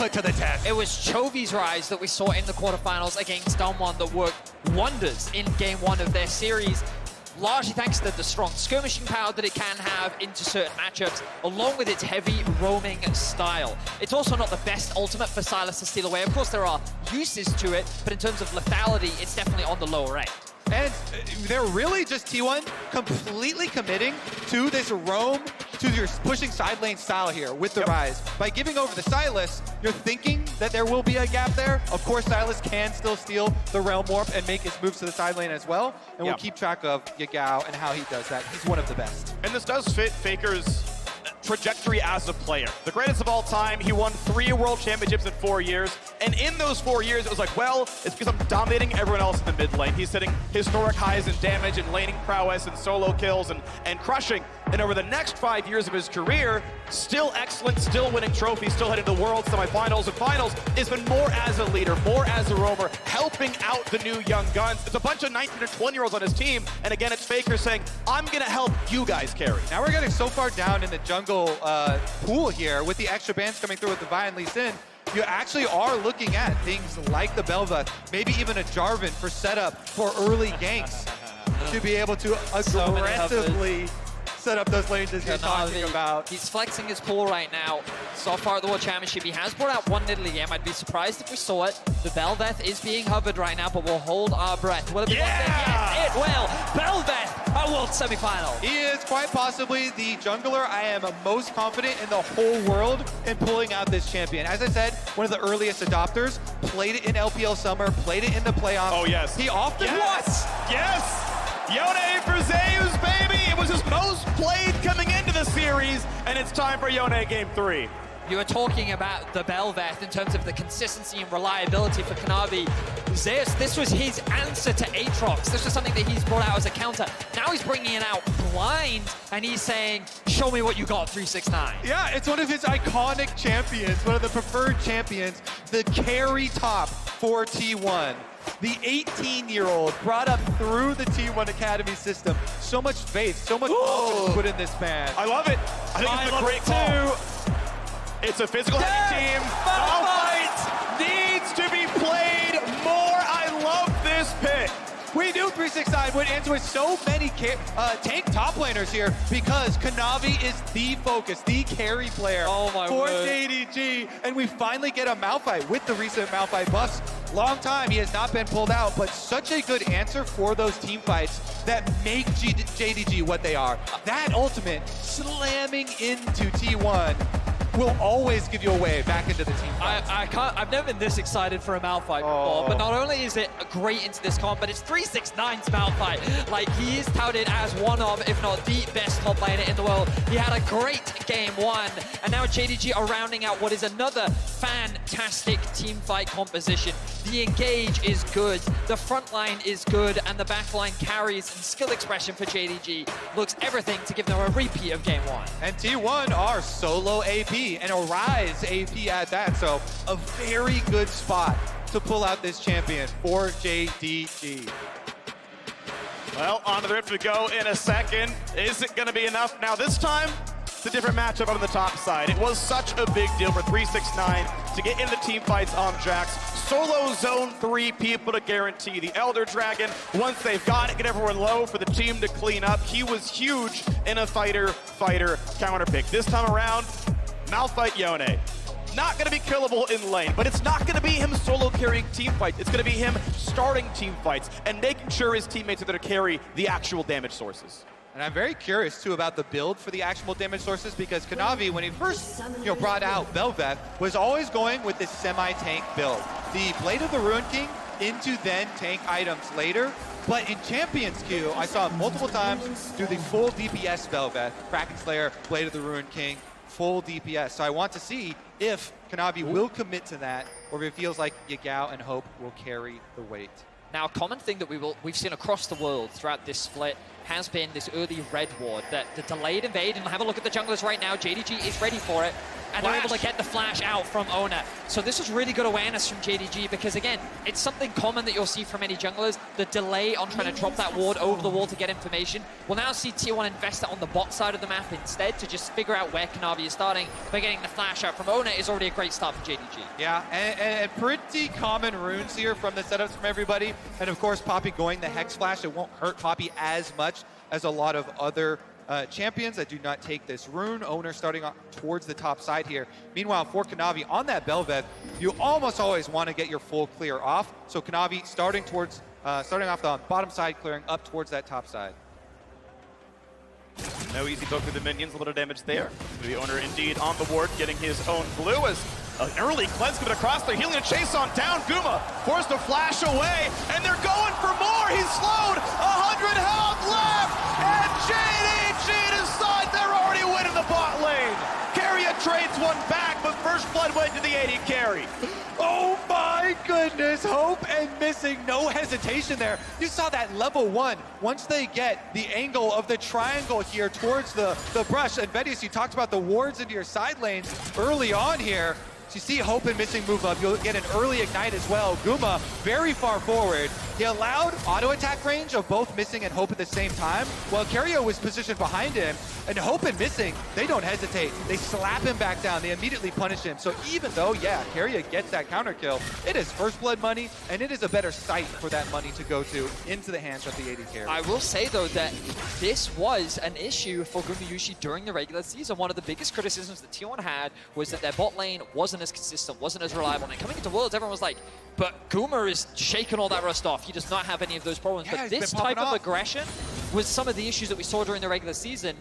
put to the test. It was Chovy's Ryze that we saw in the quarterfinals against Damwon that worked wonders in game 1 of their series. Largely thanks to the strong skirmishing power that it can have into certain matchups, along with its heavy roaming style. It's also not the best ultimate for Sylas to steal away. Of course, there are uses to it, but in terms of lethality, it's definitely on the lower end. And they're really just T1 completely committing to this roam, to your pushing side lane style here with the Ryze. By giving over the Sylas, you're thinking that there will be a gap there. Of course, Sylas can still steal the Realm Warp and make his moves to the side lane as well. And we'll keep track of Yagao and how he does that. He's one of the best. And this does fit Faker's trajectory as a player. The greatest of all time, he won 3 world championships in 4 years. And in those 4 years, it was like, well, it's because I'm dominating everyone else in the mid lane. He's hitting historic highs in damage and laning prowess and solo kills and crushing. And over the next 5 years of his career, still excellent, still winning trophies, still heading to the World semifinals and finals. It's been more as a leader, more as a roamer, helping out the new young guns. It's a bunch of 19 to 20-year-olds on his team. And again, it's Faker saying, I'm going to help you guys carry. Now we're getting so far down in the jungle pool here with the extra bans coming through with the Vi and Lee Sin. You actually are looking at things like the BelVeth, maybe even a Jarvan for setup for early ganks to be able to aggressively set up those lanes as you're talking about. He's flexing his core right now. So far at the World Championship, he has brought out one Nidalee game. I'd be surprised if we saw it. The BelVeth is being hovered right now, but we'll hold our breath. Will it be one thing? Yes, it will. BelVeth, a World semifinal. He is quite possibly the jungler I am most confident in the whole world in pulling out this champion. As I said, one of the earliest adopters, played it in LPL Summer, played it in the playoffs. Oh, yes. He often Yes! Yone for Zeus, baby! It was his most played coming into the series, and it's time for Yone game 3. You were talking about the BelVeth in terms of the consistency and reliability for Kanavi. Zeus, this was his answer to Aatrox. This was something that he's brought out as a counter. Now he's bringing it out blind, and he's saying, show me what you got, 369. Yeah, it's one of his iconic champions, one of the preferred champions, the carry top for T1. The 18-year-old brought up through the T1 Academy system. So much faith, so much confidence put in this man. I love it. I think it's a great call. It's a physical heavy team. Malphite needs to be played more. I love this pick. We knew 369 would enter with so many tank top laners here because Kanavi is the focus, the carry player for JDG. And we finally get a Malphite with the recent Malphite buffs. Long time he has not been pulled out, but such a good answer for those team fights that make JDG what they are. That ultimate slamming into T1 will always give you a way back into the team fight. I've never been this excited for a Malphite before, but not only is it great into this comp, but it's 369's Malphite. Like, he is touted as one of, if not the best top laner in the world. He had a great game 1, and now JDG are rounding out what is another fantastic team fight composition. The engage is good, the front line is good, and the back line carries and skill expression for JDG looks everything to give them a repeat of game 1. And T1 are solo AP and a Ryze AP at that, so a very good spot to pull out this champion for JDG. Well, on to the rip to go in a second. Is it going to be enough? Now this time, it's a different matchup on the top side. It was such a big deal for 369 to get into team fights on Jax. Solo zone 3 people to guarantee. The Elder Dragon, once they've got it, get everyone low for the team to clean up. He was huge in a fighter-fighter counter pick. This time around, Malphite Yone. Not going to be killable in lane, but it's not going to be him solo carrying team fights. It's going to be him starting team fights and making sure his teammates are there to carry the actual damage sources. And I'm very curious too about the build for the actual damage sources because Kanavi, when he first brought out BelVeth, was always going with this semi-tank build. The Blade of the Ruin King into then tank items later. But in Champions Queue, I saw him multiple times do the full DPS BelVeth, Kraken Slayer, Blade of the Ruin King, full DPS. So I want to see if Kanavi will commit to that, or if it feels like Yagao and Hope will carry the weight. Now, a common thing that we've seen across the world throughout this split has been this early red ward, that the delayed invade, and have a look at the junglers right now. JDG is ready for it. and they're able to get the flash out from Oner. So this was really good awareness from JDG because, again, it's something common that you'll see from many junglers, the delay on trying to drop that ward over the wall to get information. We'll now see T1 invest that on the bot side of the map instead to just figure out where Kanavi is starting, but getting the flash out from Oner is already a great start for JDG. Yeah, and pretty common runes here from the setups from everybody. And of course, Poppy going the Hex Flash, it won't hurt Poppy as much as a lot of other champions that do not take this rune. Oner starting towards the top side here. Meanwhile, for Kanavi on that BelVeth, you almost always want to get your full clear off. So Kanavi starting off the bottom side, clearing up towards that top side. No easy poke through the minions, a little damage there. The Oner indeed on the ward, getting his own blue as an early cleanse coming across there, healing a chase on down. Guma forced to flash away, and they're going for more. He's slowed, 100 health left, and JDG decide they're already winning the bot lane. Keria trades one back, but first blood went to the AD carry. Oh my goodness, hope and missing, no hesitation there. You saw that level 1, once they get the angle of the triangle here towards the brush, and Vedius, you talked about the wards into your side lanes early on here. So you see Hope and Missing move up, you'll get an early ignite as well. Guma very far forward. He allowed auto attack range of both Missing and Hope at the same time, while Keria was positioned behind him. And Hope and Missing, they don't hesitate. They slap him back down, they immediately punish him. So even though, yeah, Keria gets that counter kill, it is first blood money, and it is a better site for that money to go to into the hands of the AD carry. I will say, though, that this was an issue for Gumayusi during the regular season. One of the biggest criticisms that T1 had was that their bot lane wasn't as consistent, wasn't as reliable. And coming into Worlds, everyone was like, but Guma is shaking all that rust off. He does not have any of those problems. Yeah, but this type of aggression was some of the issues that we saw during the regular season.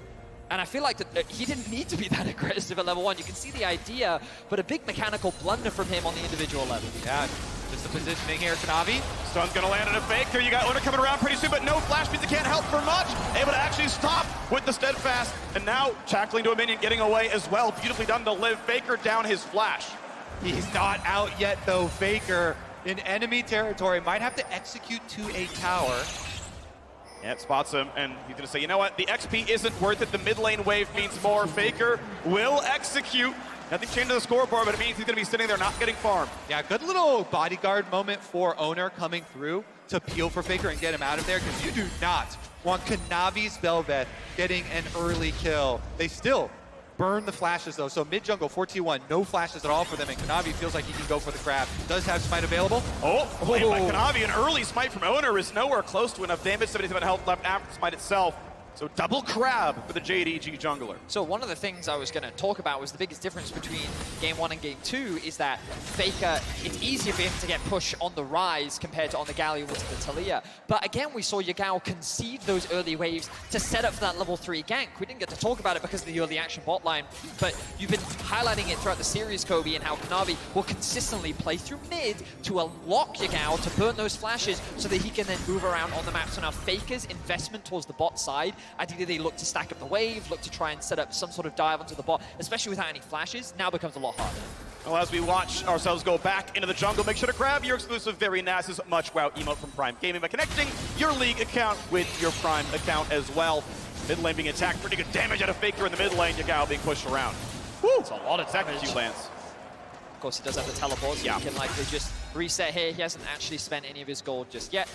And I feel like that he didn't need to be that aggressive at level 1. You can see the idea, but a big mechanical blunder from him on the individual level. Yeah, just the positioning here, Kanavi. Stun's gonna land on a fake. Here you got Oner coming around pretty soon, but no flash means it can't help for much. Able to actually stop with the steadfast, and now tackling to a minion, getting away as well. Beautifully done to live. Faker down his flash. He's not out yet though. Faker in enemy territory might have to execute to a tower. Yeah, it spots him, and he's gonna say, you know what, the XP isn't worth it. The mid lane wave means more. Faker will execute. Nothing changed to the scoreboard, but it means he's gonna be sitting there not getting farmed. Yeah, good little bodyguard moment for Oner coming through to peel for Faker and get him out of there, because you do not want Kanavi's BelVeth getting an early kill. They still burn the flashes though, so mid jungle 4T1, no flashes at all for them, and Kanavi feels like he can go for the grab. Does have smite available. Oh, played by Kanavi. An early smite from Oner is nowhere close to enough damage. 77 health left after the smite itself. So double crab for the JDG jungler. So one of the things I was going to talk about was the biggest difference between Game 1 and Game 2 is that Faker, it's easier for him to get push on the Ryze compared to on the Galio with the Talia. But again, we saw Yagao concede those early waves to set up for that level 3 gank. We didn't get to talk about it because of the early action bot line, but you've been highlighting it throughout the series, Kobe, and how Kanavi will consistently play through mid to unlock Yagao to burn those flashes so that he can then move around on the map. So now Faker's investment towards the bot side, ideally they look to stack up the wave, look to try and set up some sort of dive onto the bot, especially without any flashes, now becomes a lot harder. Well, as we watch ourselves go back into the jungle, make sure to grab your exclusive Very Nass's Much Wow emote from Prime Gaming by connecting your League account with your Prime account as well. Mid lane being attacked, pretty good damage out of Faker in the mid lane, Yagao being pushed around. Woo! It's a lot of damage. Lance. Of course, he does have the teleport, so he can likely just reset here. He hasn't actually spent any of his gold just yet.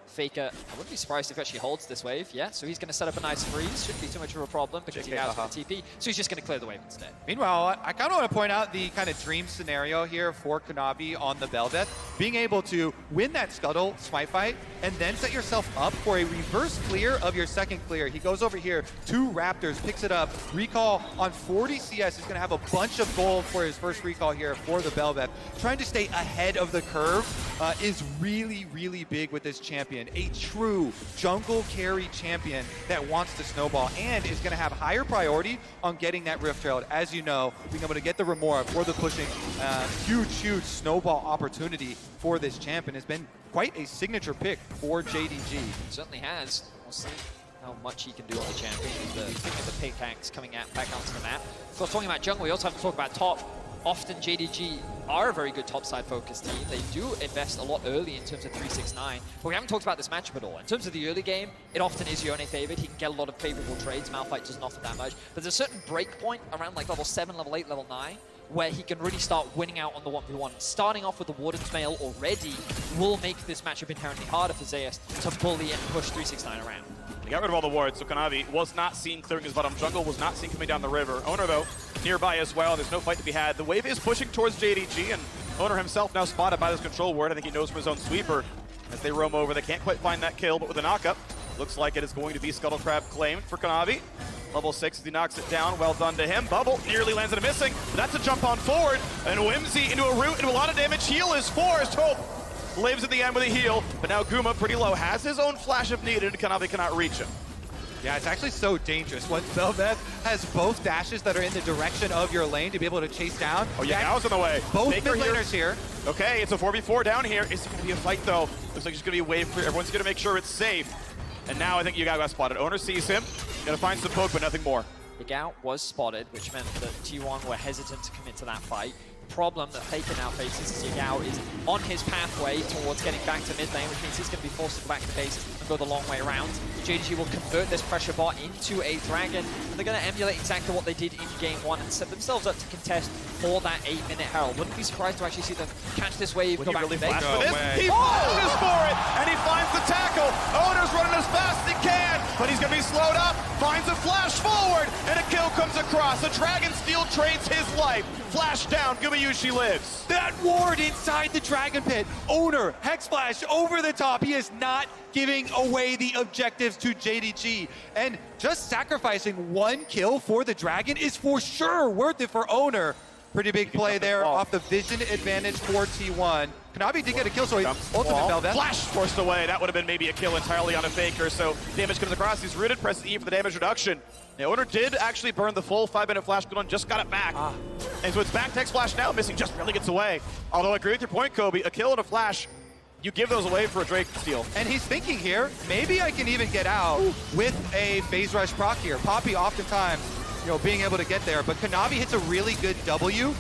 Faker, I wouldn't be surprised if he actually holds this wave. Yeah, so he's going to set up a nice freeze. Shouldn't be too much of a problem because he has the TP. So he's just going to clear the wave instead. Meanwhile, I kind of want to point out the kind of dream scenario here for Kanavi on the BelVeth. Being able to win that Scuttle Smite fight and then set yourself up for a reverse clear of your second clear. He goes over here, 2 Raptors, picks it up, recall on 40 CS. He's going to have a bunch of gold for his first recall here for the BelVeth. Trying to stay ahead of the curve is really, really big with this champion. A true jungle carry champion that wants to snowball and is going to have higher priority on getting that Rift Herald. As you know, being able to get the Remora for the pushing, huge snowball opportunity for this champion has been quite a signature pick for JDG. Certainly has. We'll see how much he can do on the champion. The pickaxe coming back onto the map. So talking about jungle, we also have to talk about top. often JDG are a very good topside focused team. They do invest a lot early in terms of 369, but we haven't talked about this matchup at all. In terms of the early game, it often is Yone favored. He can get a lot of favorable trades. Malphite doesn't offer that much. There's a certain break point around like level 7, level 8, level 9, where he can really start winning out on the 1v1. Starting off with the Warden's Mail already will make this matchup inherently harder for Zeus to bully and push 369 around. He got rid of all the wards, so Kanavi was not seen clearing his bottom jungle, was not seen coming down the river. Oner, though, nearby as well. There's no fight to be had. The wave is pushing towards JDG, and Oner himself now spotted by this control ward. I think he knows from his own sweeper as they roam over. They can't quite find that kill, but with a knockup, looks like it is going to be Scuttle Crab claimed for Kanavi. Level 6 as he knocks it down. Well done to him. Bubble nearly lands it missing, but that's a jump on forward. And Whimsy into a root, into a lot of damage. Heal is forced. Hope lives at the end with a heal, but now Guma pretty low. Has his own flash if needed. Kanavi cannot reach him. Yeah, it's actually so dangerous when BelVeth has both dashes that are in the direction of your lane to be able to chase down. Oh, yeah, Yagao's in the way. Both mid laners here. Okay, it's a 4v4 down here. Is it going to be a fight, though? Looks like it's going to be a wave clear. Everyone's going to make sure it's safe. And now I think Yagao got spotted. Oner sees him. Got to find some poke, but nothing more. Yagao was spotted, which meant that T1 were hesitant to commit to that fight. Problem that Faker now faces is Yagao is on his pathway towards getting back to mid lane, which means he's going to be forced to go back to base and go the long way around. JDG will convert this pressure bot into a dragon, and they're going to emulate exactly what they did in game 1 and set themselves up to contest for that 8-minute Herald. Wouldn't be surprised to actually see them catch this wave, go back to base. For this? He flashes for it, and he finds the tackle. Oner's running as fast as he can, but he's going to be slowed up, finds a flash forward, and a kill comes across. The Dragon Steel trades his life. Flash down, Gumayusi lives. That ward inside the Dragon Pit. Oner, Hex Flash over the top. He is not giving away the objectives to JDG. And just sacrificing one kill for the Dragon is for sure worth it for Oner. Pretty big play there off the vision advantage for T1. Kanavi did get a kill, so he ultimate BelVeth. Flash forced away. That would have been maybe a kill entirely on a Faker, so damage comes across. He's rooted, presses E for the damage reduction. Now, Oner did actually burn the full 5-minute flash cooldown, just got it back. And so it's back to Hex Flash now, missing just barely gets away. Although I agree with your point, Kobe, a kill and a flash, you give those away for a Drake steal. And he's thinking here, maybe I can even get out with a phase rush proc here. Poppy oftentimes, being able to get there, but Kanavi hits a really good W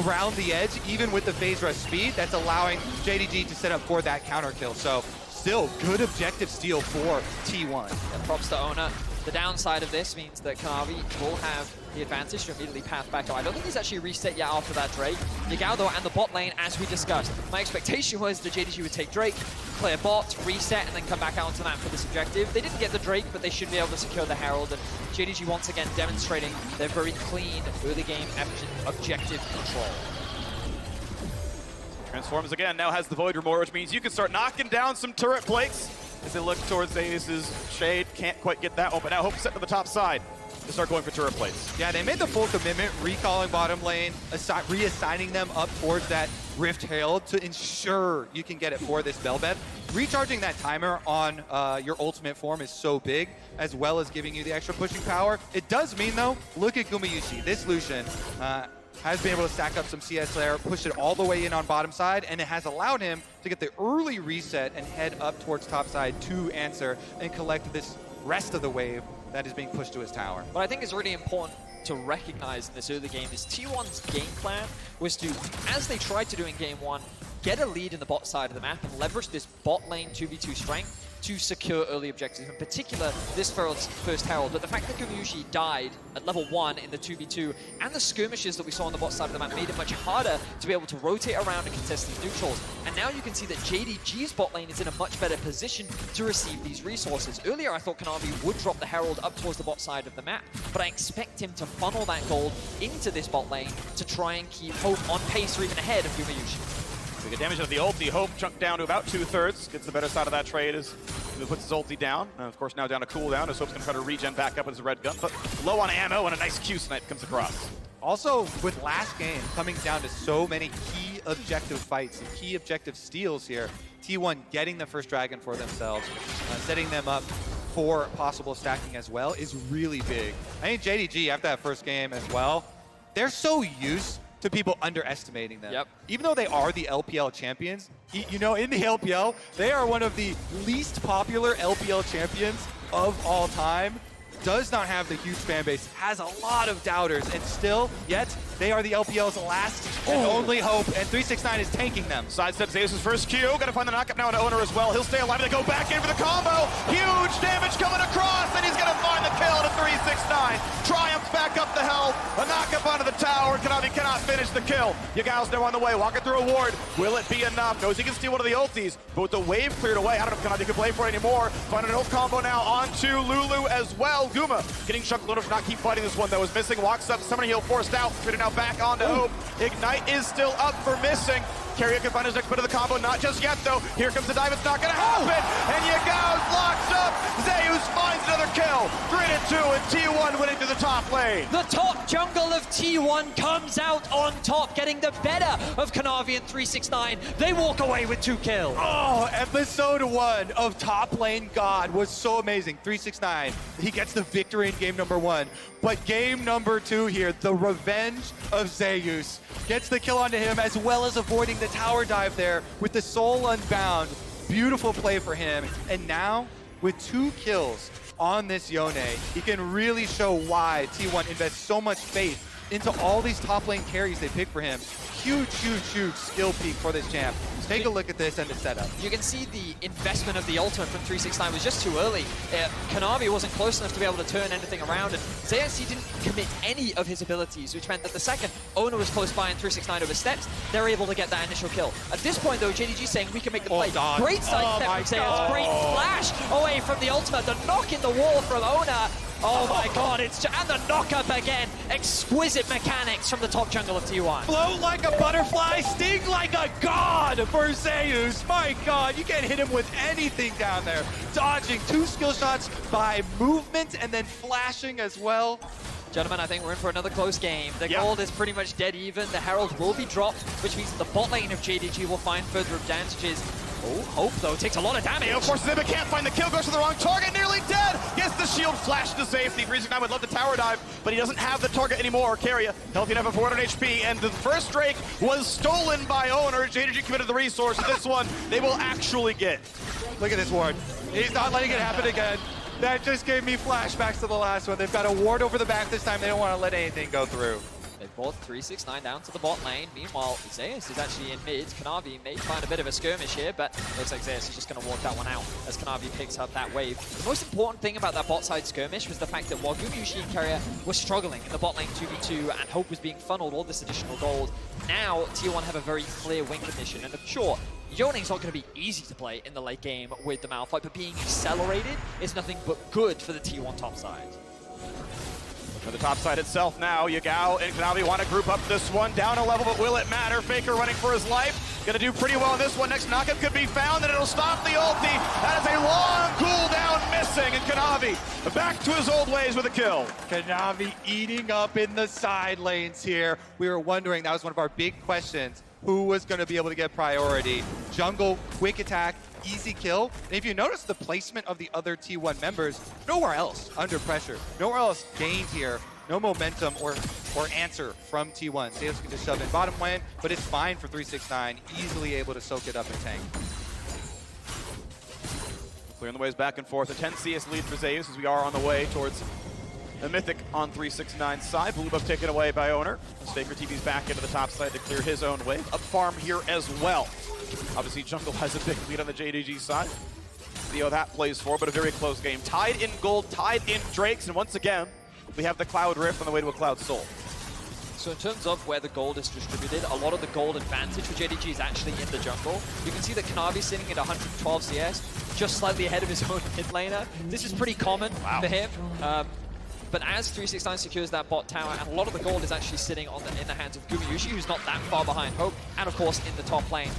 around the edge, even with the phase rush speed, that's allowing JDG to set up for that counter kill. So still good objective steal for T1. And props to Oner. The downside of this means that Kanavi will have the advantage to immediately path back. I don't think he's actually reset yet after that Drake. Yagao though, and the bot lane, as we discussed. My expectation was that JDG would take Drake, clear bot, reset, and then come back out onto that for this objective. They didn't get the Drake, but they should be able to secure the Herald. And JDG once again demonstrating their very clean early game objective control. Transforms again, now has the Void Remore, which means you can start knocking down some turret plates as they look towards Zeus's shade. Can't quite get that one, but now Hope set to the top side to start going for turret plates. Yeah, they made the full commitment, recalling bottom lane, reassigning them up towards that Rift Herald to ensure you can get it for this BelVeth. Recharging that timer on your ultimate form is so big, as well as giving you the extra pushing power. It does mean, though, look at Gumayusi. This Lucian has been able to stack up some CS there, push it all the way in on bottom side, and it has allowed him to get the early reset and head up towards top side to answer and collect this rest of the wave that is being pushed to his tower. What I think is really important to recognize in this early game is T1's game plan was to, as they tried to do in game 1, get a lead in the bot side of the map and leverage this bot lane 2v2 strength to secure early objectives, in particular this first Herald. But the fact that Gumayusi died at level 1 in the 2v2 and the skirmishes that we saw on the bot side of the map made it much harder to be able to rotate around and contest these neutrals. And now you can see that JDG's bot lane is in a much better position to receive these resources. Earlier I thought Kanavi would drop the Herald up towards the bot side of the map, but I expect him to funnel that gold into this bot lane to try and keep Hope on pace or even ahead of Gumayusi. We get damage of the ulti. Hope chunked down to about 2/3. Gets the better side of that trade as he puts his ulti down. And of course now down to cooldown as Hope's going to try to regen back up with his red gun, but low on ammo and a nice Q snipe comes across. Also, with last game coming down to so many key objective fights and key objective steals here, T1 getting the first dragon for themselves, setting them up for possible stacking as well is really big. I think JDG, after that first game as well, they're so used to people underestimating them. Yep. Even though they are the LPL champions, in the LPL, they are one of the least popular LPL champions of all time. Does not have the huge fan base, has a lot of doubters, and still, yet, They are the LPL's last and only hope, and 369 is tanking them. Sidestep Zeus' first Q. Gotta find the knockup now on Oner as well. He'll stay alive. They go back in for the combo. Huge damage coming across, and he's gonna find the kill to 369. Triumphs back up the health. A knockup onto the tower. Kanavi cannot finish the kill. Yagao's now on the way, walking through a ward. Will it be enough? Knows he can steal one of the ultis, but with the wave cleared away, I don't know if Kanavi can play for it anymore. Find an ult combo now onto Lulu as well. Guma getting chucked. Lulu not keep fighting this one that was missing. Walks up, summoning heal forced out. Traded now back onto Hope. Ignite is still up for missing. Keria can find his next bit of the combo, not just yet though. Here comes the dive, it's not gonna happen. And Yagao's locked up. Zeus finds another kill. 3-2 and T1 winning to the top lane. The top jungle of T1 comes out on top, getting the better of Kanavi and 369. They walk away with 2 kills. Oh, episode 1 of Top Lane God was so amazing. 369, he gets the victory in game number 1. But game number 2 here, the revenge of Zeus, gets the kill onto him as well as avoiding the tower dive there with the soul unbound. Beautiful play for him. And now, with 2 kills on this Yone, he can really show why T1 invests so much faith into all these top lane carries they pick for him. Huge, huge, huge skill peak for this champ. Take a look at this and the setup. You can see the investment of the ultimate from 369 was just too early. Kanavi wasn't close enough to be able to turn anything around, and Zeus didn't commit any of his abilities, which meant that the second Oner was close by and 369 oversteps, they're able to get that initial kill. At this point though, JDG saying we can make the play. God. Great sidestep from Zeus, great flash away from the ultimate, the knock in the wall from Oner. Oh my god, and the knock-up again. Exquisite mechanics from the top jungle of T1. Float like a butterfly, sting like a god for Zeus. My god, you can't hit him with anything down there. Dodging 2 skill shots by movement and then flashing as well. Gentlemen, I think we're in for another close game. The gold is pretty much dead even. The Herald will be dropped, which means the bot lane of JDG will find further advantages. Oh, Hope, though, takes a lot of damage. Of course, Zibba can't find the kill, goes to the wrong target, nearly dead. Gets the shield flashed to safety. 369 would love the tower dive, but he doesn't have the target anymore. Keria, healthy enough at 400 HP, and the first Drake was stolen by Oner. JDG committed the resource. This one, they will actually get. Look at this ward. He's not letting it happen again. That just gave me flashbacks to the last one. They've got a ward over the back this time. They don't want to let anything go through. They brought 369 down to the bot lane. Meanwhile, Zeus is actually in mid. Kanavi may find a bit of a skirmish here, but looks like Zeus is just going to walk that one out as Kanavi picks up that wave. The most important thing about that bot side skirmish was the fact that while Gumayusi and Keria were struggling in the bot lane 2v2 and Hope was being funneled all this additional gold, now T1 have a very clear win condition. And sure, Yone's not going to be easy to play in the late game with the Malphite, but being accelerated is nothing but good for the T1 top side. For the top side itself now, Yagao and Kanavi want to group up this one. Down a level, but will it matter? Faker running for his life. Gonna do pretty well in this one. Next knockup could be found, and it'll stop the ulti. That is a long cooldown missing, and Kanavi back to his old ways with a kill. Kanavi eating up in the side lanes here. We were wondering, that was one of our big questions, who was going to be able to get priority. Jungle, quick attack, easy kill. And if you notice the placement of the other T1 members, nowhere else under pressure, nowhere else gained here. No momentum or answer from T1. Sylas can just shove in bottom lane, but it's fine for 369, easily able to soak it up and tank. Clearing the ways back and forth. A 10 CS lead for Zeus as we are on the way towards the Mythic on 369's side. Blue buff taken away by Oner. Faker TV's back into the top side to clear his own wave. Up farm here as well. Obviously, Jungle has a big lead on the JDG side. See how that plays for, but a very close game. Tied in gold, tied in Drakes, and once again, we have the Cloud Rift on the way to a Cloud Soul. So in terms of where the gold is distributed, a lot of the gold advantage for JDG is actually in the jungle. You can see that Kanavi sitting at 112 CS, just slightly ahead of his own mid laner. This is pretty common for him. But as 369 secures that bot tower, and a lot of the gold is actually sitting in the hands of Gumayusi, who's not that far behind Hope, and of course in the top lane.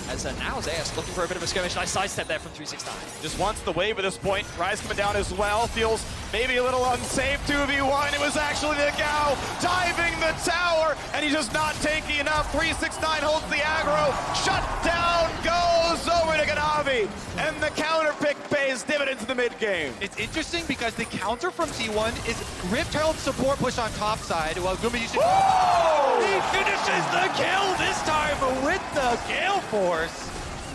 As now Zeus looking for a bit of a skirmish. Nice sidestep there from 369. Just wants the wave at this point. Ryze coming down as well. Feels maybe a little unsafe 2v1. It was actually the Yagao diving the tower, and he's just not tanky enough. 369 holds the aggro. Shut down goes over to Kanavi, and the counter pick pays dividends in the mid game. It's interesting because the counter from T1 is Rift Herald support push on top side, while Gumayusi he finishes the kill this time with the Gale Force.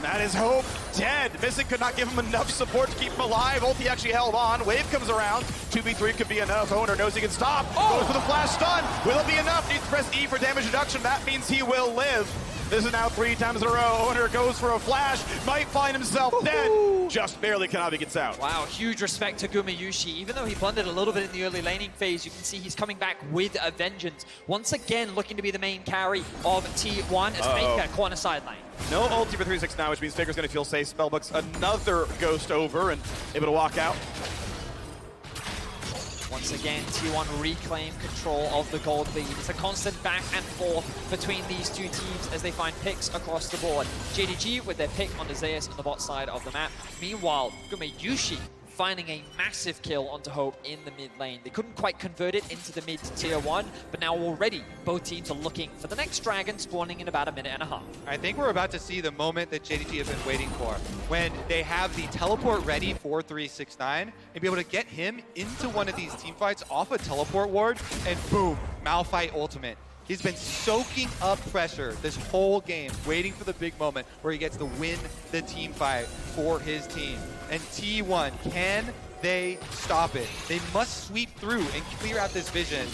That is Hope dead. Missing could not give him enough support to keep him alive. Ulti actually held on. Wave comes around. 2v3 could be enough. Oner knows he can stop. Goes for the flash stun. Will it be enough? Needs to press E for damage reduction. That means he will live. This is now 3 times in a row. Oner goes for a flash. Might find himself dead. Just barely Kanavi gets out. Wow, huge respect to Gumayusi. Even though he blundered a little bit in the early laning phase, you can see he's coming back with a vengeance. Once again, looking to be the main carry of T1 as Faker corner sideline. No ulti for 3-6 now, which means Faker's going to feel safe. Spellbook's another ghost over and able to walk out. Once again, T1 reclaim control of the gold lead. It's a constant back and forth between these two teams as they find picks across the board. JDG with their pick on the Zeus on the bot side of the map. Meanwhile, Gumayusi finding a massive kill onto Hope in the mid lane. They couldn't quite convert it into the mid tier 1, but now already both teams are looking for the next dragon spawning in about a minute and a half. I think we're about to see the moment that JDG has been waiting for, when they have the teleport ready for 369 and be able to get him into one of these team fights off a teleport ward, and boom, Malphite ultimate. He's been soaking up pressure this whole game, waiting for the big moment where he gets to win the team fight for his team. And T1, can they stop it? They must sweep through and clear out this vision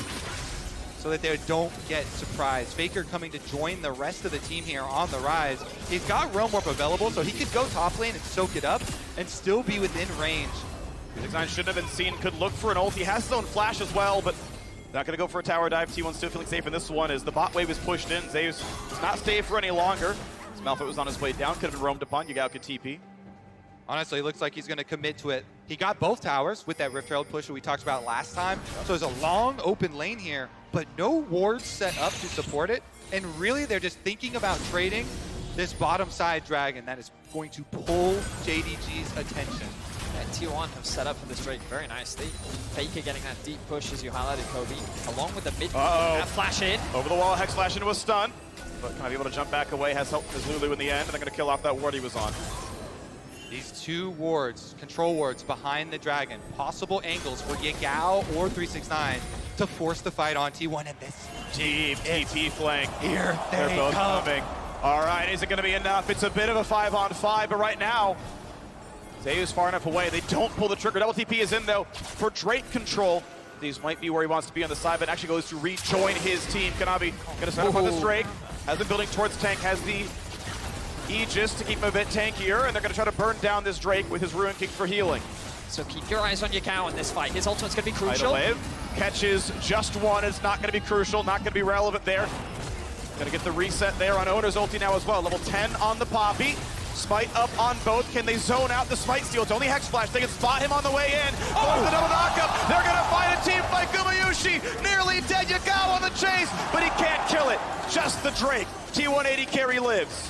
so that they don't get surprised. Faker coming to join the rest of the team here on the Ryze. He's got Realm Warp available, so he could go top lane and soak it up and still be within range. 369 shouldn't have been seen, could look for an ult. He has his own flash as well, but not going to go for a tower dive. T1 still feeling safe in this one as the bot wave is pushed in. Zeus does not stay for any longer. As Malphite was on his way down, could have been roamed upon. Yagao could TP. Honestly, it looks like he's going to commit to it. He got both towers with that Rift Herald push that we talked about last time. So there's a long open lane here, but no wards set up to support it. And really, they're just thinking about trading this bottom side dragon that is going to pull JDG's attention. And T1 have set up for this Drake very nicely. Faker getting that deep push, as you highlighted, Kobe, along with the mid flash in. Over the wall, Hex flash into a stun, but kind of able to jump back away. Has helped his Lulu in the end, and they're going to kill off that ward he was on. These two wards, control wards behind the dragon, possible angles for Yagao or 369 to force the fight on T1, and this Deep TP flank. Here They're they both come. coming. All right, is it going to be enough? It's a bit of a 5-on-5, but right now, Zeus far enough away. They don't pull the trigger. Double TP is in, though, for Drake control. These might be where he wants to be on the side, but actually goes to rejoin his team. Kanavi going to set up on this Drake. Has been building towards tank, has the Aegis to keep him a bit tankier, and they're going to try to burn down this Drake with his Ruin King for healing. So keep your eyes on Yagao in this fight. His ultimate's going to be crucial. Idle wave catches just one. It's not going to be crucial, not going to be relevant there. Going to get the reset there on Oner's ulti now as well. Level 10 on the Poppy. Smite up on both. Can they zone out the Smite steal? It's only Hex Flash. They can spot him on the way in. Oh, the double knockup. They're going to find a team fight. Gumayusi nearly dead. Yagao on the chase, but he can't kill it. Just the Drake. T180 carry lives.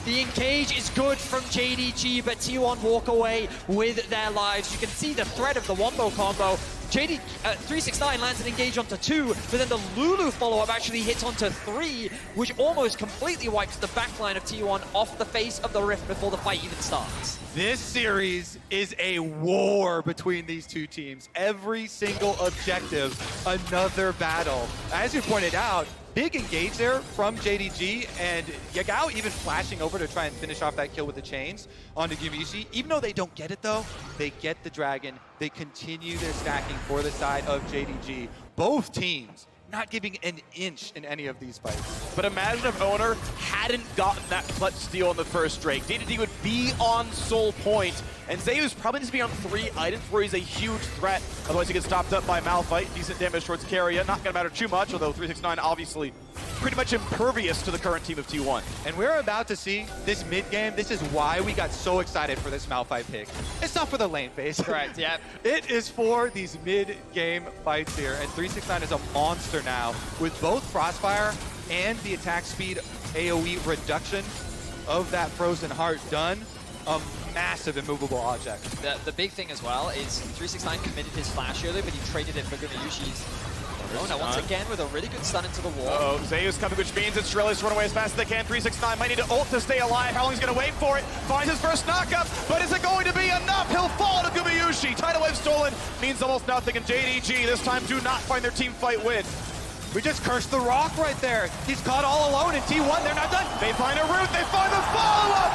The engage is good from JDG, but T1 walk away with their lives. You can see the threat of the wombo combo. 369 lands an engage onto 2, but then the Lulu follow-up actually hits onto 3, which almost completely wipes the backline of T1 off the face of the rift before the fight even starts. This series is a war between these two teams. Every single objective, another battle. As you pointed out, big engage there from JDG, and Yagao even flashing over to try and finish off that kill with the chains onto Gumayusi. Even though they don't get it though, they get the dragon. They continue their stacking for the side of JDG. Both teams not giving an inch in any of these fights. But imagine if Oner hadn't gotten that clutch steal in the first Drake. JDG would be on soul point, and Zeus probably needs to be on 3 items where he's a huge threat. Otherwise he gets stopped up by Malphite. Decent damage towards Keria. Not gonna matter too much, although 369 obviously pretty much impervious to the current team of T1. And we're about to see this mid game. This is why we got so excited for this Malphite pick. It's not for the lane phase. Correct, yeah. It is for these mid game fights here. And 369 is a monster now with both Crossfire and the attack speed AoE reduction of that Frozen Heart done. A massive immovable object. The big thing as well is 369 committed his flash earlier, but he traded it for Gumayusi's. Oner once again with a really good stun into the wall. Zeus coming, which means it's Sylas to run away as fast as they can. 369 might need to ult to stay alive. How long he's going to wait for it? Finds his first knockup, but is it going to be enough? He'll fall to Gumayusi. Tidal wave stolen means almost nothing, and JDG this time do not find their team fight win. We just cursed the rock right there. He's caught all alone in T1. They're not done. They find a route. They find the follow-up.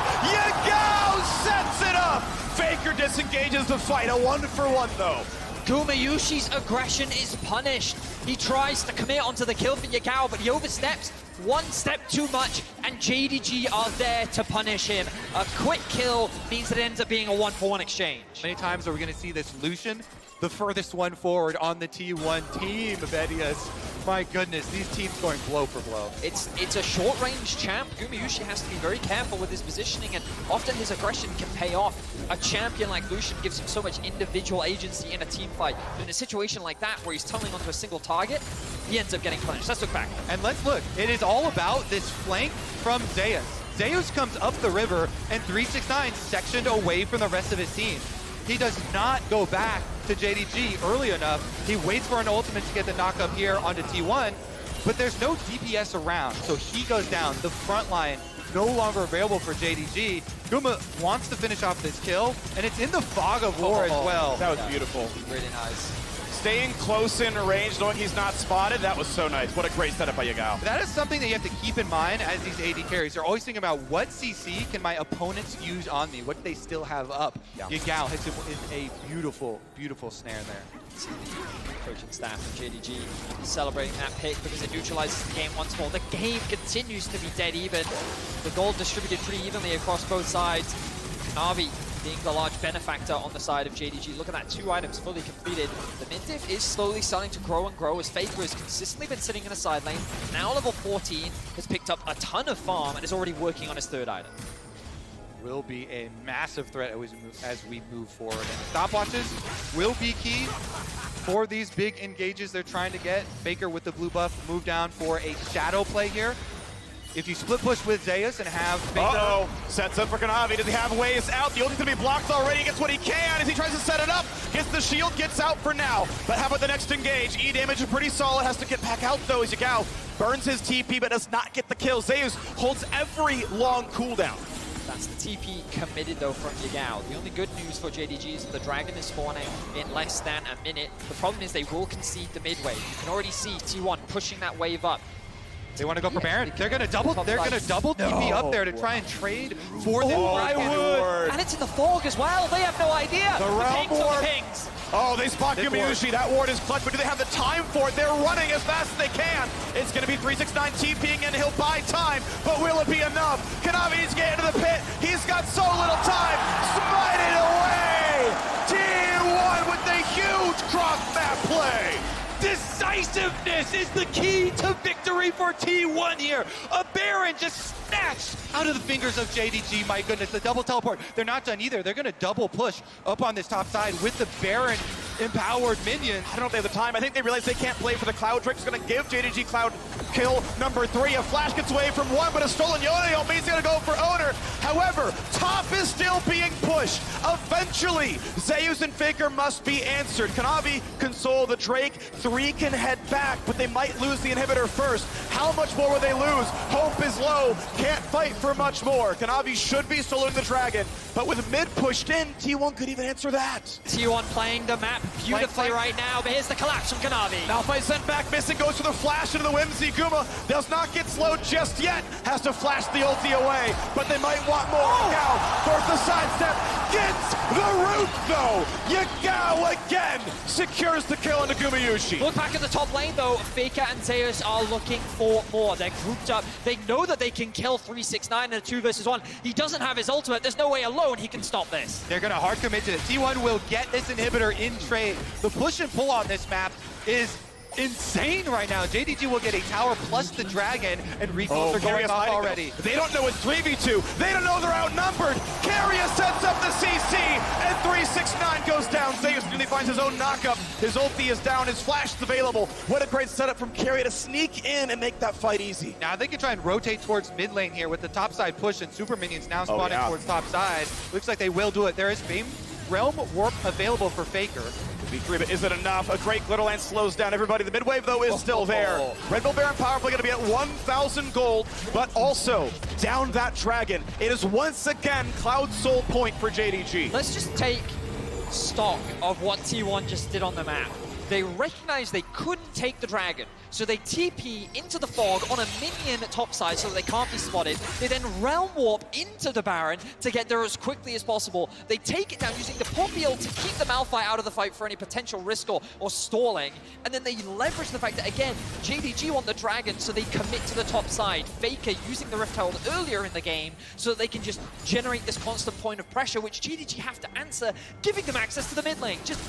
changes the fight. A 1-for-1 though. Gumayusi's aggression is punished. He tries to commit onto the kill for Yagao, but he oversteps one step too much, and JDG are there to punish him. A quick kill means that it ends up being a 1-for-1 exchange. Many times are we going to see this Lucian, the furthest one forward on the T1 team, Aphelios. My goodness, these teams going blow for blow. It's a short-range champ. Gumayusi has to be very careful with his positioning, and often his aggression can pay off. A champion like Lucian gives him so much individual agency in a team fight. But in a situation like that, where he's tunneling onto a single target, he ends up getting punished. Let's look back. And let's look. It is all about this flank from Zeus. Zeus comes up the river, and 369 sectioned away from the rest of his team. He does not go back to JDG early enough. He waits for an ultimate to get the knock up here onto T1, but there's no DPS around, so he goes down. The front line no longer available for JDG. Guma wants to finish off this kill, and it's in the fog of war as well. That was beautiful. Really nice. Staying close in range, knowing he's not spotted, that was so nice. What a great setup by Yagao. That is something that you have to keep in mind as these AD carries. They're always thinking about what CC can my opponents use on me, what they still have up. Yeah. Yagao hits him with a beautiful, beautiful snare there. See the coaching staff of JDG celebrating that pick because it neutralizes the game once more. The game continues to be dead even. The gold distributed pretty evenly across both sides. Kanavi being the large benefactor on the side of JDG. Look at that, 2 items fully completed. The mid diff is slowly starting to grow and grow as Faker has consistently been sitting in a side lane. Now level 14, has picked up a ton of farm and is already working on his 3rd item. Will be a massive threat as we move forward. And stopwatches will be key for these big engages they're trying to get. Faker with the blue buff move down for a shadow play here. If you split push with Zeus and have Faker... Sets up for Kanavi. Does he have ways out? The ulti's gonna be blocked already. He gets what he can as he tries to set it up. Gets the shield, gets out for now. But how about the next engage? E damage is pretty solid. Has to get back out though as Yagao burns his TP but does not get the kill. Zeus holds every long cooldown. That's the TP committed though from Yagao. The only good news for JDG is that the Dragon is spawning in less than a minute. The problem is they will concede the mid wave. You can already see T1 pushing that wave up. They want to go for Baron. They're gonna double TP up there to try and trade for the would. And it's in the fog as well. They have no idea. The realm ward. Pings. Oh, they spot Gumayusi. That ward is clutch, but do they have the time for it? They're running as fast as they can. It's gonna be 369 TPing and he'll buy time, but will it be enough? Kanavi needs to get into the pit. He's got so little time. Smite it away. T1 with the huge cross map play. Decisiveness is the key to victory for T1 here. A Baron just snatched out of the fingers of JDG. My goodness, the double teleport. They're not done either. They're going to double push up on this top side with the Baron empowered minions. I don't know if they have the time. I think they realize they can't play for the Cloud Trick. It's going to give JDG Cloud kill number 3. A flash gets away from 1, but a stolen Yone means he's going to go for Oner. However, top is still being pushed. Eventually, Zeus and Faker must be answered. Kanavi console the Drake. 3 can head back, but they might lose the inhibitor first. How much more will they lose? Hope is low. Can't fight for much more. Kanavi should be soloing the Dragon, but with mid pushed in, T1 could even answer that. T1 playing the map beautifully right now, but here's the collapse from Kanavi. Malphite sent back, missing, goes for the flash into the Whimsy. Guma does not get slowed just yet. Has to flash the ulti away, but they might want more. Yagao forces the sidestep, gets the root though. Yagao again secures the kill into Gumayusi. Look back at the top lane though, Faker and Zeus are looking for more. They're grouped up. They know that they can kill 369 in a 2 versus 1. He doesn't have his ultimate. There's no way alone he can stop this. They're going to hard commit to it. T1 will get this inhibitor in trade. The push and pull on this map is insane right now. JDG will get a tower plus the dragon, and recalls are going off already. They don't know it's 3v2. They don't know they're outnumbered. Keria sets up the CC, and 369 goes down. Zeus nearly finds his own knockup. His ulti is down. His flash is available. What a great setup from Keria to sneak in and make that fight easy. Now they can try and rotate towards mid lane here with the top side push, and super minions now spawning towards top side. Looks like they will do it. There is Realm Warp available for Faker. V3, but is it enough? A great Glitterland slows down everybody. The mid wave, though, is still there. Red Bull Baron Power Play going to be at 1,000 gold, but also down that dragon. It is once again Cloud Soul point for JDG. Let's just take stock of what T1 just did on the map. They recognized they couldn't take the dragon. So they TP into the fog on a minion topside so that they can't be spotted. They then realm warp into the Baron to get there as quickly as possible. They take it down using the Poppy ult to keep the Malphite out of the fight for any potential risk or stalling. And then they leverage the fact that, again, JDG want the dragon, so they commit to the top side. Faker using the Rift Herald earlier in the game so that they can just generate this constant point of pressure, which JDG have to answer, giving them access to the mid lane. Just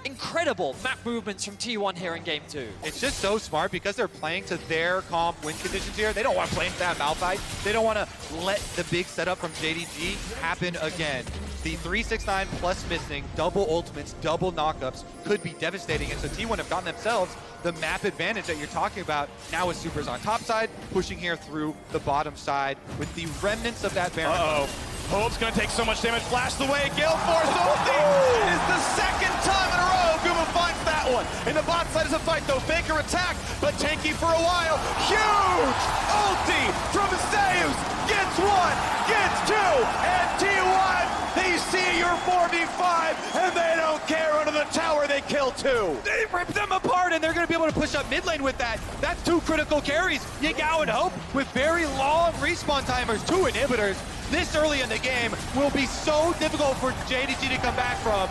incredible map movements from T1 here in game 2. It's just so smart because they're playing to their comp win conditions here. They don't want to play into that Malphite. They don't want to let the big setup from JDG happen again. The 369 plus missing, double ultimates, double knockups could be devastating. And so T1 have gotten themselves the map advantage that you're talking about. Now with Supers on top side, pushing here through the bottom side with the remnants of that Baron. Hope's gonna take so much damage, flashed away, Gale Force ulti! It is the second time in a row Guma finds that one. In the bot side is a fight though, Faker attack, but tanky for a while. Huge ulti from Zeus, gets one, gets two, and T1, they see your 4v5, and they don't care under the tower, they kill two. They rip them apart, and they're going to be able to push up mid lane with that. That's two critical carries. Yagao and Hope with very long respawn timers, two inhibitors. This early in the game will be so difficult for JDG to come back from.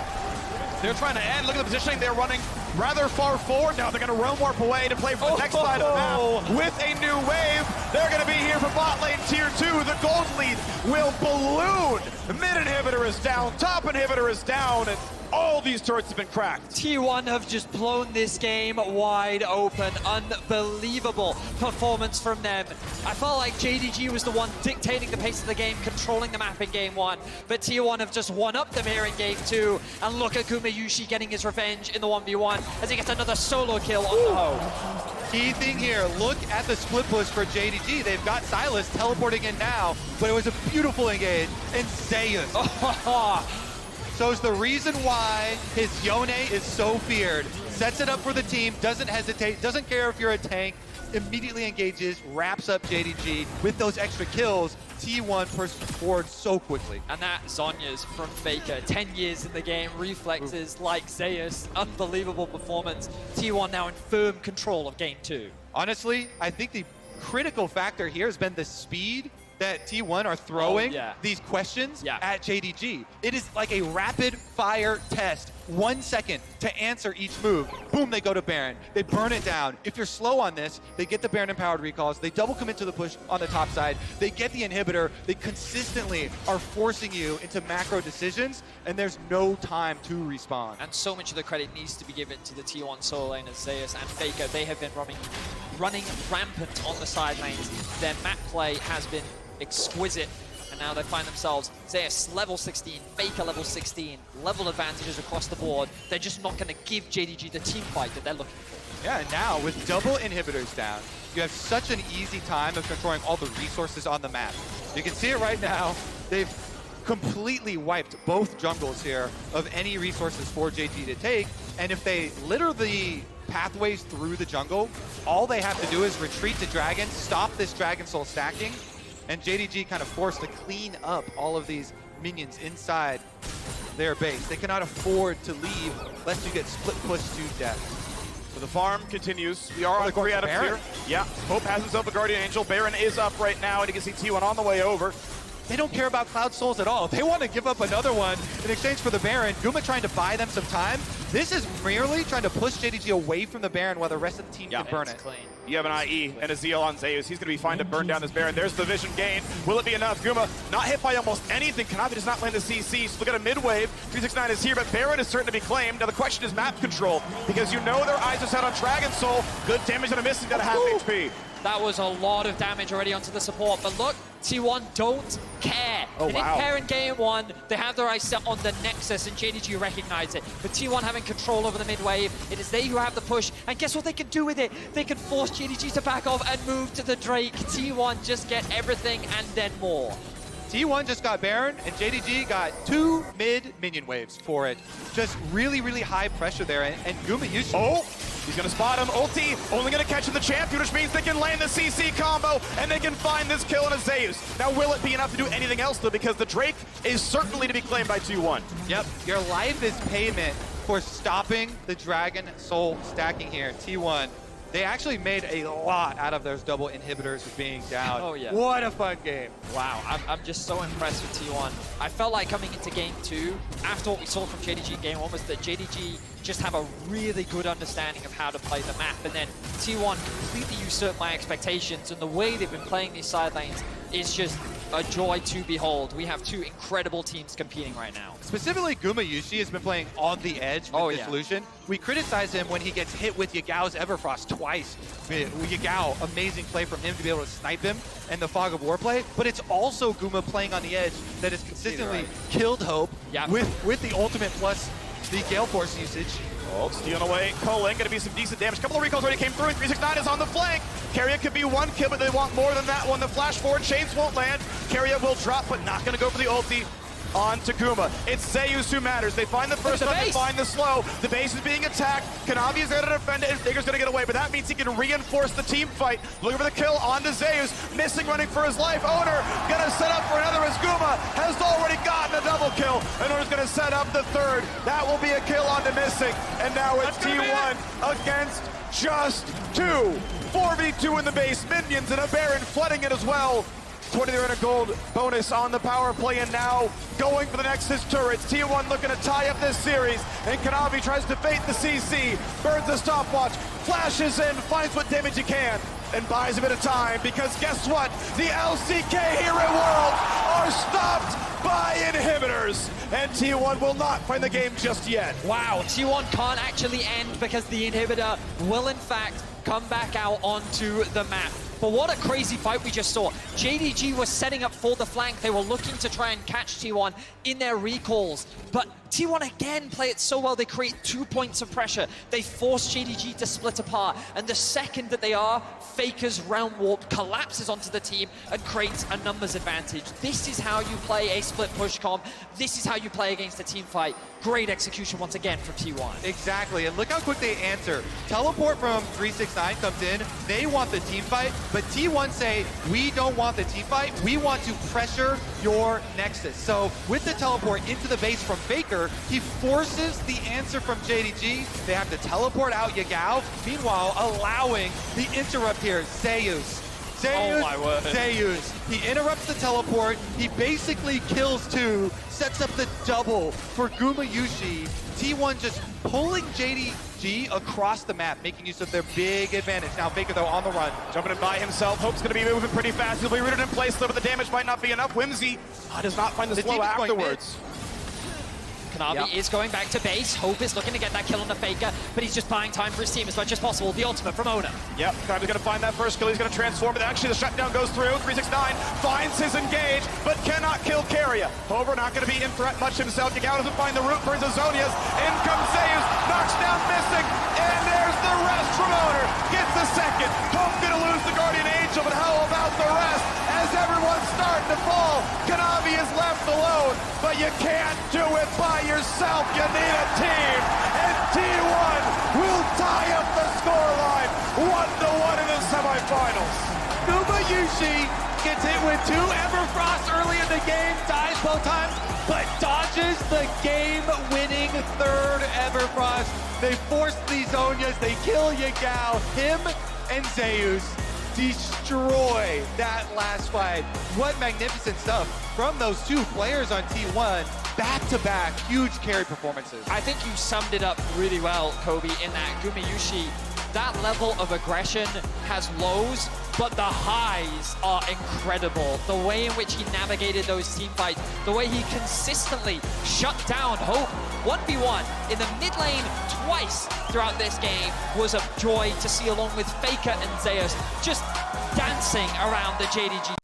They're trying to end. Look at the positioning. They're running rather far forward. Now they're going to realm warp away to play for the next side of the map with a new wave. They're going to be here for bot lane tier 2. The gold lead will balloon. The mid inhibitor is down. Top inhibitor is down. And all these turrets have been cracked. T1 have just blown this game wide open. Unbelievable performance from them. I felt like JDG was the one dictating the pace of the game, controlling the map in game 1. But T1 have just one-upped them here in game 2. And look at Gumayusi getting his revenge in the 1v1 as he gets another solo kill on the Hope. Key thing here, look at the split push for JDG. They've got Sylas teleporting in now, but it was a beautiful engage. And Zeus. So it's the reason why his Yone is so feared. Sets it up for the team, doesn't hesitate, doesn't care if you're a tank, immediately engages, wraps up JDG with those extra kills. T1 pushed forward so quickly. And that Zonya's from Faker. 10 years in the game, reflexes like Zeus. Unbelievable performance. T1 now in firm control of game 2. Honestly, I think the critical factor here has been the speed that T1 are throwing these questions at JDG. It is like a rapid fire test. 1 second to answer each move. Boom, they go to Baron. They burn it down. If you're slow on this, they get the Baron empowered recalls. They double commit to the push on the top side. They get the inhibitor. They consistently are forcing you into macro decisions, and there's no time to respawn. And so much of the credit needs to be given to the T1 solo laners, Zeus and Faker. They have been running rampant on the side lanes. Their map play has been exquisite, and now they find themselves Zeus level 16, Faker level 16, level advantages across the board. They're just not going to give JDG the team fight that they're looking for. Yeah, and now with double inhibitors down, you have such an easy time of controlling all the resources on the map. You can see it right now. They've completely wiped both jungles here of any resources for JDG to take, and if they litter the pathways through the jungle, all they have to do is retreat to Dragon, stop this Dragon Soul stacking, and JDG kind of forced to clean up all of these minions inside their base. They cannot afford to leave lest you get split pushed to death. So the farm continues. We are on 3 out of here. Yeah, Hope has himself a Guardian Angel. Baron is up right now, and you can see T1 on the way over. They don't care about Cloud Souls at all. They want to give up another one in exchange for the Baron. Guma trying to buy them some time. This is merely trying to push JDG away from the Baron while the rest of the team can burn it. Clean. You have an IE and a Zeal on Zeus. He's going to be fine to burn down this Baron. There's the vision gain. Will it be enough? Guma not hit by almost anything. Kanavi does not land the CC. So look at a mid-wave. 369 is here, but Baron is certain to be claimed. Now the question is map control, because you know their eyes are set on Dragon Soul. Good damage on a missing at a half HP. That was a lot of damage already onto the support, but look, T1 don't care. They didn't care in game 1. They have their eyes set on the Nexus, and JDG recognize it. But T1 having control over the mid wave, it is they who have the push, and guess what they can do with it? They can force JDG to back off and move to the Drake. T1 just get everything and then more. T1 just got Baron, and JDG got 2 mid minion waves for it. Just really, really high pressure there, and Gumayusi. Oh, he's gonna spot him. Ulti, only gonna catch the champion, which means they can land the CC combo, and they can find this kill in a Zeus. Now, will it be enough to do anything else, though? Because the Drake is certainly to be claimed by T1. Yep, your life is payment for stopping the Dragon Soul stacking here. T1 they actually made a lot out of those double inhibitors being down. Oh, yeah. What a fun game. Wow, I'm just so impressed with T1. I felt like coming into game 2, after what we saw from JDG in game 1, was that JDG just have a really good understanding of how to play the map, and then T1 completely usurped my expectations, and the way they've been playing these side lanes is just a joy to behold. We have two incredible teams competing right now. Specifically, Gumayusi has been playing on the edge with this Lucian. We criticize him when he gets hit with Yagao's Everfrost twice. Yagao, amazing play from him to be able to snipe him and the Fog of War play, but it's also Guma playing on the edge that has consistently killed Hope with the ultimate plus the Gale Force usage. Oh, stealing away, Colin, gonna be some decent damage. A couple of recalls already came through, and 369 is on the flank. Keria could be one kill, but they want more than that one. The flash forward, chains won't land. Keria will drop, but not gonna go for the ulti. On to Guma. It's Zeus who matters. They find the first one, they find the slow. The base is being attacked. Kanavi is there to defend it, and Digger's gonna get away, but that means he can reinforce the team fight. Looking for the kill onto Zeus, missing, running for his life. Oner gonna set up for another as Guma has already gotten a double kill. And Oner's gonna set up the third. That will be a kill onto missing. And now it's T1 against just two. 4v2 in the base, minions and a Baron flooding it as well. 20 gold bonus on the power play, and now going for the Nexus turrets. T1 looking to tie up this series, and Kanavi tries to bait the CC, burns the stopwatch, flashes in, finds what damage he can, and buys a bit of time, because guess what? The LCK Hero World are stopped by inhibitors, and T1 will not find the game just yet. Wow, T1 can't actually end because the inhibitor will in fact come back out onto the map. But what a crazy fight we just saw. JDG was setting up for the flank. They were looking to try and catch T1 in their recalls. But T1 again play it so well. They create 2 points of pressure. They force JDG to split apart. And the second that they are, Faker's round warp collapses onto the team and creates a numbers advantage. This is how you play a split push comp. This is how you play against a team fight. Great execution once again from T1. Exactly, and look how quick they answer. Teleport from 369 comes in. They want the team fight, but T1 say, we don't want the team fight. We want to pressure your Nexus. So with the teleport into the base from Faker, he forces the answer from JDG. They have to teleport out Yagao, meanwhile allowing the interrupt here, Zeus. Oh my word. Zeus. He interrupts the teleport. He basically kills two, sets up the double for Gumayusi. T1 just pulling JDG across the map, making use of their big advantage. Now Faker, though, on the run. Jumping in by himself. Hope's going to be moving pretty fast. He'll be rooted in place, though, but the damage might not be enough. Whimsy does not find the slow afterwards. Kanavi is going back to base. Hope is looking to get that kill on the Faker, but he's just buying time for his team as much as possible. The ultimate from Oner. Yep, Kanavi's going to find that first kill. He's going to transform, but actually the shutdown goes through. 369 finds his engage, but cannot kill Keria. However, not going to be in threat much himself. Yagao doesn't find the root, burns Azonias. In comes Zeus, knocks down missing, and there's the rest from Oner. Gets the second. Hope going to lose the Guardian Angel, but how about the rest? As everyone's starting to fall, Kanavi is left alone, but you can't do it by yourself. You need a team, and T1 will tie up the scoreline 1-1 in the semifinals. Gumayusi gets hit with two Everfrost early in the game, dies both times, but dodges the game-winning third Everfrost. They force these Zonias, they kill Yagao. Him and Zeus destroy that last fight. What magnificent stuff from those two players on T1. Back-to-back huge carry performances. I think you summed it up really well, Kobe, in that Gumayusi, that level of aggression has lows, but the highs are incredible. The way in which he navigated those team fights, the way he consistently shut down Hope 1v1 in the mid lane twice throughout this game was a joy to see, along with Faker and Zeus just dancing around the JDG.